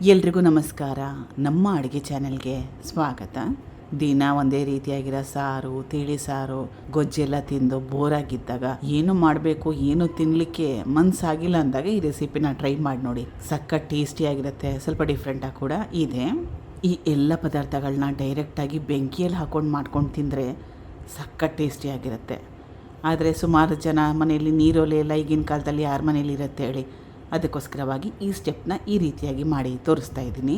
ಎಲ್ರಿಗೂ ನಮಸ್ಕಾರ. ನಮ್ಮ ಅಡುಗೆ ಚಾನೆಲ್ಗೆ ಸ್ವಾಗತ. ದಿನ ಒಂದೇ ರೀತಿಯಾಗಿರೋ ಸಾರು, ತಿಳಿ ಸಾರು, ಗೊಜ್ಜೆಲ್ಲ ತಿಂದು ಬೋರಾಗಿದ್ದಾಗ ಏನು ಮಾಡಬೇಕು, ಏನು ತಿನ್ನಲಿಕ್ಕೆ ಮನಸ್ಸಾಗಿಲ್ಲ ಅಂದಾಗ ಈ ರೆಸಿಪಿನ ಟ್ರೈ ಮಾಡಿ ನೋಡಿ. ಸಖತ್ ಟೇಸ್ಟಿಯಾಗಿರುತ್ತೆ, ಸ್ವಲ್ಪ ಡಿಫ್ರೆಂಟಾಗಿ ಕೂಡ ಇದೆ. ಈ ಎಲ್ಲ ಪದಾರ್ಥಗಳನ್ನ ಡೈರೆಕ್ಟಾಗಿ ಬೆಂಕಿಯಲ್ಲಿ ಹಾಕ್ಕೊಂಡು ಮಾಡ್ಕೊಂಡು ತಿಂದರೆ ಸಖತ್ ಟೇಸ್ಟಿಯಾಗಿರುತ್ತೆ. ಆದರೆ ಸುಮಾರು ಜನ ಮನೆಯಲ್ಲಿ ನೀರೊಲೆ ಎಲ್ಲ ಈಗಿನ ಕಾಲದಲ್ಲಿ ಯಾರ ಮನೇಲಿ ಇರುತ್ತೆ ಹೇಳಿ. ಅದಕ್ಕೋಸ್ಕರವಾಗಿ ಈ ಸ್ಟೆಪ್ನ ಈ ರೀತಿಯಾಗಿ ಮಾಡಿ ತೋರಿಸ್ತಾ ಇದ್ದೀನಿ.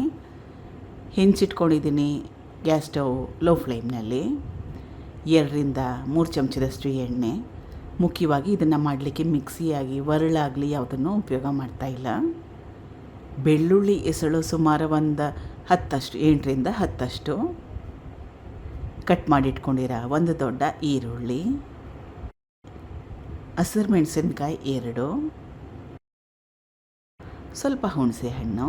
ಹೆಂಚಿಟ್ಕೊಂಡಿದ್ದೀನಿ ಗ್ಯಾಸ್ ಸ್ಟವ್ ಲೋ ಫ್ಲೇಮ್ನಲ್ಲಿ. 2-3 ಚಮಚದಷ್ಟು ಎಣ್ಣೆ. ಮುಖ್ಯವಾಗಿ ಇದನ್ನು ಮಾಡಲಿಕ್ಕೆ ಮಿಕ್ಸಿಯಾಗಿ ಒರಳಾಗಲಿ ಯಾವುದನ್ನು ಉಪಯೋಗ ಮಾಡ್ತಾಯಿಲ್ಲ. ಬೆಳ್ಳುಳ್ಳಿ ಎಸಳು ಸುಮಾರು ಒಂದು 8-10 ಕಟ್ ಮಾಡಿಟ್ಕೊಂಡಿರೋ ಒಂದು ದೊಡ್ಡ ಈರುಳ್ಳಿ, ಹಸಿರು ಮೆಣಸಿನ್ಕಾಯಿ 2, ಸ್ವಲ್ಪ ಹುಣಸೆ ಹಣ್ಣು,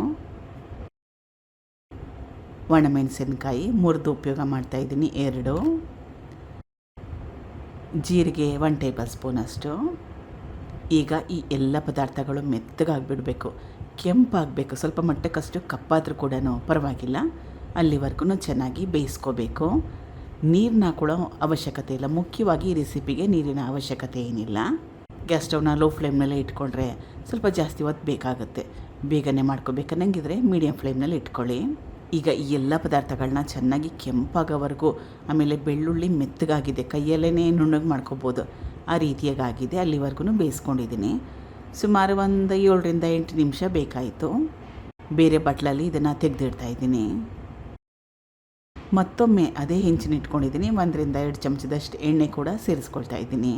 ಒಣಮೆಣಸಿನ್ಕಾಯಿ ಮುರಿದು ಉಪಯೋಗ ಮಾಡ್ತಾಯಿದ್ದೀನಿ 2, ಜೀರಿಗೆ 1 ಟೇಬಲ್ ಸ್ಪೂನ್ ಅಷ್ಟು. ಈಗ ಈ ಎಲ್ಲ ಪದಾರ್ಥಗಳು ಮೆತ್ತಗಾಗಿಬಿಡಬೇಕು, ಕೆಂಪಾಗಬೇಕು. ಸ್ವಲ್ಪ ಮಟ್ಟಕ್ಕಷ್ಟು ಕಪ್ಪಾದರೂ ಕೂಡ ಪರವಾಗಿಲ್ಲ, ಅಲ್ಲಿವರೆಗೂ ಚೆನ್ನಾಗಿ ಬೇಯಿಸ್ಕೋಬೇಕು. ನೀರನ್ನ ಹಾಕೊಳ್ಳೋ ಅವಶ್ಯಕತೆ ಇಲ್ಲ. ಮುಖ್ಯವಾಗಿ ಈ ರೆಸಿಪಿಗೆ ನೀರಿನ ಅವಶ್ಯಕತೆ ಏನಿಲ್ಲ. ಗ್ಯಾಸ್ ಸ್ಟವ್ನ ಲೋ ಫ್ಲೇಮ್ನಲ್ಲೇ ಇಟ್ಕೊಂಡ್ರೆ ಸ್ವಲ್ಪ ಜಾಸ್ತಿ ಹೊತ್ತು ಬೇಕಾಗುತ್ತೆ. ಬೇಗನೆ ಮಾಡ್ಕೋಬೇಕನ್ನಂಗಿದ್ರೆ ಮೀಡಿಯಮ್ ಫ್ಲೇಮ್ನಲ್ಲಿ ಇಟ್ಕೊಳ್ಳಿ. ಈಗ ಈ ಎಲ್ಲ ಪದಾರ್ಥಗಳನ್ನ ಚೆನ್ನಾಗಿ ಕೆಂಪಾಗೋವರೆಗೂ, ಆಮೇಲೆ ಬೆಳ್ಳುಳ್ಳಿ ಮೆತ್ತಗಾಗಿದೆ, ಕೈಯಲ್ಲೇ ನುಣ್ಣಗೆ ಮಾಡ್ಕೋಬೋದು, ಆ ರೀತಿಯಾಗಿದೆ. ಅಲ್ಲಿವರೆಗೂ ಬೇಯಿಸ್ಕೊಂಡಿದ್ದೀನಿ. ಸುಮಾರು ಒಂದು 7-8 ನಿಮಿಷ ಬೇಕಾಯಿತು. ಬೇರೆ ಬಟ್ಲಲ್ಲಿ ಇದನ್ನು ತೆಗೆದಿಡ್ತಾಯಿದ್ದೀನಿ. ಮತ್ತೊಮ್ಮೆ ಅದೇ ಹೆಂಚಿನ ಇಟ್ಕೊಂಡಿದ್ದೀನಿ. 1-2 ಚಮಚದಷ್ಟು ಎಣ್ಣೆ ಕೂಡ ಸೇರಿಸ್ಕೊಳ್ತಾ ಇದ್ದೀನಿ.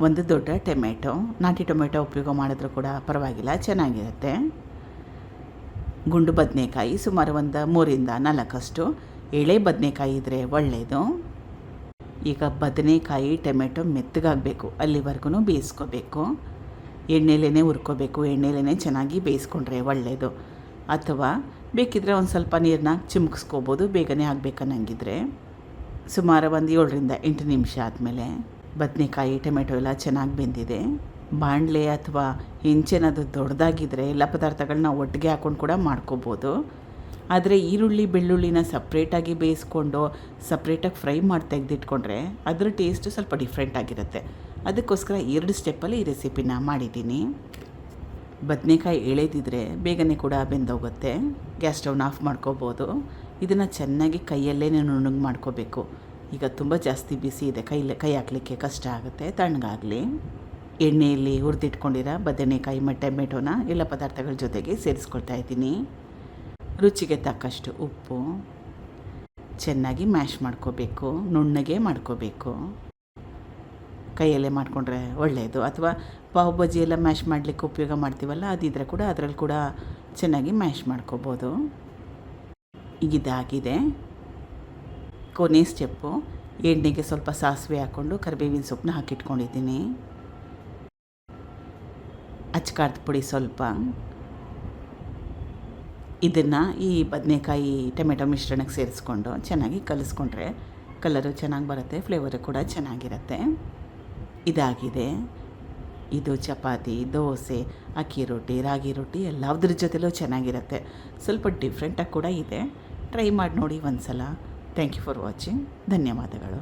ಒಂದು ದೊಡ್ಡ ಟೊಮೆಟೊ, ನಾಟಿ ಟೊಮೆಟೊ ಉಪಯೋಗ ಮಾಡಿದ್ರೂ ಕೂಡ ಪರವಾಗಿಲ್ಲ, ಚೆನ್ನಾಗಿರುತ್ತೆ. ಗುಂಡು ಬದನೆಕಾಯಿ ಸುಮಾರು ಒಂದು 3-4 ಎಳೆ ಬದನೆಕಾಯಿ ಇದ್ದರೆ ಒಳ್ಳೆಯದು. ಈಗ ಬದನೆಕಾಯಿ ಟೊಮೆಟೊ ಮೆತ್ತಗಾಗಬೇಕು, ಅಲ್ಲಿವರೆಗೂ ಬೇಯಿಸ್ಕೋಬೇಕು. ಎಣ್ಣೆಲೇ ಹುರ್ಕೋಬೇಕು, ಎಣ್ಣೆಲೇ ಚೆನ್ನಾಗಿ ಬೇಯಿಸ್ಕೊಂಡ್ರೆ ಒಳ್ಳೆಯದು. ಅಥವಾ ಬೇಕಿದ್ರೆ ಒಂದು ಸ್ವಲ್ಪ ನೀರನ್ನ ಚಿಮ್ಕಿಸ್ಕೋಬೋದು, ಬೇಗನೆ ಆಗಬೇಕನ್ನಂಗಿದ್ರೆ. ಸುಮಾರು ಒಂದು 7-8 ನಿಮಿಷ ಆದಮೇಲೆ ಬದನೆಕಾಯಿ ಟೊಮೆಟೊ ಎಲ್ಲ ಚೆನ್ನಾಗಿ ಬೆಂದಿದೆ. ಬಾಣಲೆ ಅಥವಾ ಹೆಂಚೇನಾದರೂ ದೊಡ್ಡದಾಗಿದ್ದರೆ ಎಲ್ಲ ಪದಾರ್ಥಗಳನ್ನ ಒಟ್ಟಿಗೆ ಹಾಕ್ಕೊಂಡು ಕೂಡ ಮಾಡ್ಕೋಬೋದು. ಆದರೆ ಈರುಳ್ಳಿ ಬೆಳ್ಳುಳ್ಳಿನ ಸಪ್ರೇಟಾಗಿ ಬೇಯಿಸ್ಕೊಂಡು ಸಪ್ರೇಟಾಗಿ ಫ್ರೈ ಮಾಡಿ ತೆಗೆದಿಟ್ಕೊಂಡ್ರೆ ಅದರ ಟೇಸ್ಟು ಸ್ವಲ್ಪ ಡಿಫ್ರೆಂಟ್ ಆಗಿರುತ್ತೆ. ಅದಕ್ಕೋಸ್ಕರ 2 ಸ್ಟೆಪ್ಪಲ್ಲಿ ಈ ರೆಸಿಪಿನ ಮಾಡಿದ್ದೀನಿ. ಬದನೆಕಾಯಿ ಎಳೆದಿದ್ರೆ ಬೇಗನೆ ಕೂಡ ಬೆಂದೋಗುತ್ತೆ. ಗ್ಯಾಸ್ ಸ್ಟವ್ನ ಆಫ್ ಮಾಡ್ಕೋಬೋದು. ಇದನ್ನು ಚೆನ್ನಾಗಿ ಕೈಯಲ್ಲೇ ನುಣ್ಣಗೆ ಮಾಡ್ಕೋಬೇಕು. ಈಗ ತುಂಬ ಜಾಸ್ತಿ ಬಿಸಿ ಇದೆ, ಕೈ ಹಾಕಲಿಕ್ಕೆ ಕಷ್ಟ ಆಗುತ್ತೆ, ತಣ್ಣಗಾಗಲಿ. ಎಣ್ಣೆಯಲ್ಲಿ ಹುರಿದಿಟ್ಕೊಂಡಿರೋ ಬದನೆಕಾಯಿ ಮತ್ತು ಟೊಮೆಟೊನ ಎಲ್ಲ ಪದಾರ್ಥಗಳ ಜೊತೆಗೆ ಸೇರಿಸ್ಕೊಳ್ತಾ ಇದ್ದೀನಿ. ರುಚಿಗೆ ತಕ್ಕಷ್ಟು ಉಪ್ಪು. ಚೆನ್ನಾಗಿ ಮ್ಯಾಶ್ ಮಾಡ್ಕೋಬೇಕು, ನುಣ್ಣಗೆ ಮಾಡ್ಕೋಬೇಕು. ಕೈಯಲ್ಲೇ ಮಾಡಿಕೊಂಡ್ರೆ ಒಳ್ಳೆಯದು. ಅಥವಾ ಪಾವ್ ಬಜ್ಜಿ ಎಲ್ಲ ಮ್ಯಾಶ್ ಮಾಡಲಿಕ್ಕೆ ಉಪಯೋಗ ಮಾಡ್ತೀವಲ್ಲ, ಅದಿದ್ರೆ ಕೂಡ ಅದರಲ್ಲಿ ಕೂಡ ಚೆನ್ನಾಗಿ ಮ್ಯಾಶ್ ಮಾಡ್ಕೋಬೋದು. ಇದಾಗಿದೆ. ಕೊನೆ ಸ್ಟೆಪ್ಪು, ಎಣ್ಣೆಗೆ ಸ್ವಲ್ಪ ಸಾಸಿವೆ ಹಾಕ್ಕೊಂಡು ಕರಿಬೇವಿನ ಸೊಪ್ಪನ್ನ ಹಾಕಿಟ್ಕೊಂಡಿದ್ದೀನಿ. ಅಚ್ಕಾರದ ಪುಡಿ ಸ್ವಲ್ಪ. ಇದನ್ನು ಈ ಬದನೆಕಾಯಿ ಟೊಮೆಟೊ ಮಿಶ್ರಣಕ್ಕೆ ಸೇರಿಸ್ಕೊಂಡು ಚೆನ್ನಾಗಿ ಕಲಿಸ್ಕೊಂಡ್ರೆ ಕಲರು ಚೆನ್ನಾಗಿ ಬರುತ್ತೆ, ಫ್ಲೇವರು ಕೂಡ ಚೆನ್ನಾಗಿರುತ್ತೆ. ಇದಾಗಿದೆ. ಇದು ಚಪಾತಿ, ದೋಸೆ, ಅಕ್ಕಿ ರೊಟ್ಟಿ, ರಾಗಿ ರೊಟ್ಟಿ ಎಲ್ಲದ್ರ ಜೊತೆಲೂ ಚೆನ್ನಾಗಿರುತ್ತೆ. ಸ್ವಲ್ಪ ಡಿಫ್ರೆಂಟಾಗಿ ಕೂಡ ಇದೆ. ಟ್ರೈ ಮಾಡಿ ನೋಡಿ ಒಂದು ಸಲ. Thank you for watching. ಧನ್ಯವಾದಗಳು.